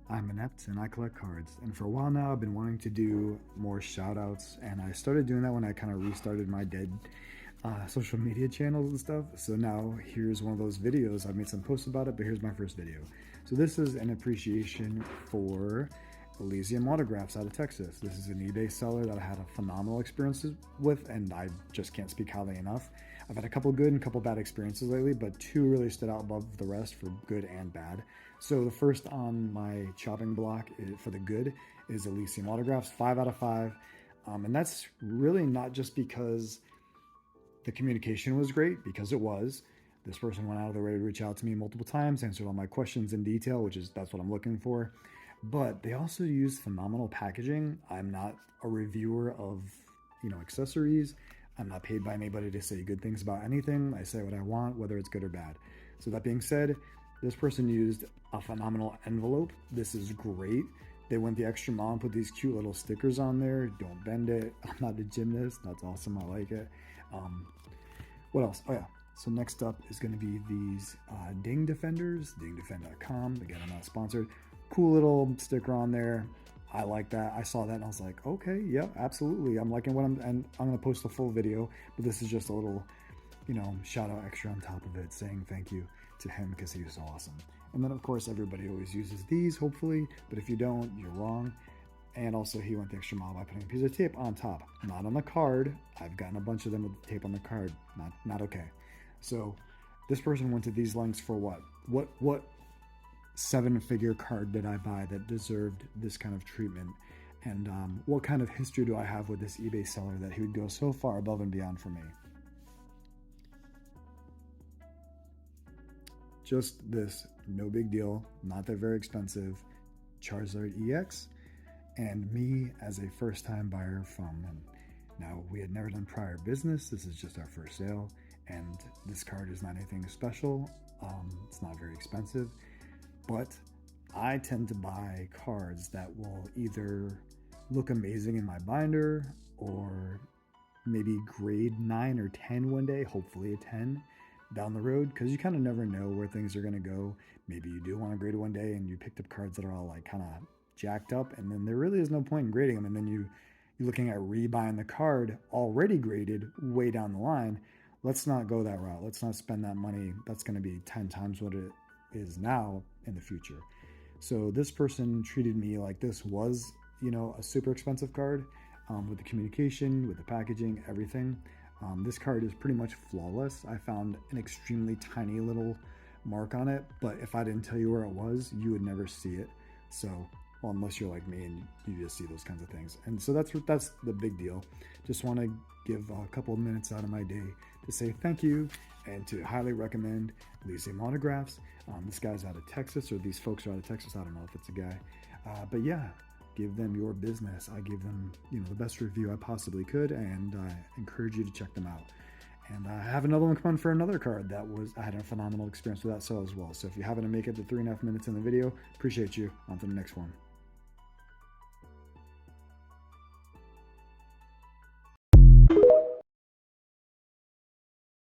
I'm inept and I collect cards. And for a while now, I've been wanting to do more shout outs. And I started doing that when I kind of restarted my dead social media channels and stuff. So now here's one of those videos. I've made some posts about it, but here's my first video. So this is an appreciation for Elysium Autographs out of Texas. This is an eBay seller that I had a phenomenal experience with, and I just can't speak highly enough. I've had a couple good and a couple bad experiences lately, but two really stood out above the rest for good and bad. So the first on my chopping block for the good is Elysium Autographs, 5 out of 5. And that's really not just because the communication was great, because it was. This person went out of their way to reach out to me multiple times, answered all my questions in detail, that's what I'm looking for. But they also use phenomenal packaging. I'm not a reviewer of, accessories. I'm not paid by anybody to say good things about anything. I say what I want, whether it's good or bad. So that being said, this person used a phenomenal envelope. This is great. They went the extra mile and put these cute little stickers on there. Don't bend it. I'm not a gymnast. That's awesome. I like it. What else? Oh yeah. So next up is going to be these Ding Defenders, dingdefend.com. Again, I'm not sponsored. Cool little sticker on there. I like that. I saw that and I was like, okay, yeah, absolutely. I'm liking and I'm going to post a full video, but this is just a little, shout out extra on top of it saying thank you to him because he was so awesome. And then of course, everybody always uses these, hopefully, but if you don't, you're wrong. And also he went the extra mile by putting a piece of tape on top, not on the card. I've gotten a bunch of them with tape on the card. Not okay. So this person went to these lengths for what? What 7-figure card did I buy that deserved this kind of treatment? And what kind of history do I have with this eBay seller that he would go so far above and beyond for me? Just this, no big deal, not that very expensive Charizard EX, and me as a first-time buyer from him. Now, we had never done prior business. This is just our first sale, and this card is not anything special. It's not very expensive. But I tend to buy cards that will either look amazing in my binder or maybe grade 9 or 10 one day, hopefully a 10 down the road, because you kind of never know where things are going to go. Maybe you do want to grade one day and you picked up cards that are all like kind of jacked up, and then there really is no point in grading them, and then you're looking at rebuying the card already graded way down the line. Let's not go that route. Let's not spend that money. That's going to be 10 times what it is now in the future. So this person treated me like this was, a super expensive card, with the communication, with the packaging, everything. This card is pretty much flawless. I found an extremely tiny little mark on it, but if I didn't tell you where it was, you would never see it. So, well, unless you're like me and you just see those kinds of things. And so that's the big deal. Just want to give a couple of minutes out of my day to say thank you and to highly recommend Elysium Autographs. This guy's out of Texas, or these folks are out of Texas. I don't know if it's a guy. But yeah, give them your business. I gave them, the best review I possibly could, and I encourage you to check them out. And I have another one coming for another card I had a phenomenal experience with that sale as well. So if you happen to make it to 3.5 minutes in the video, appreciate you. On to the next one.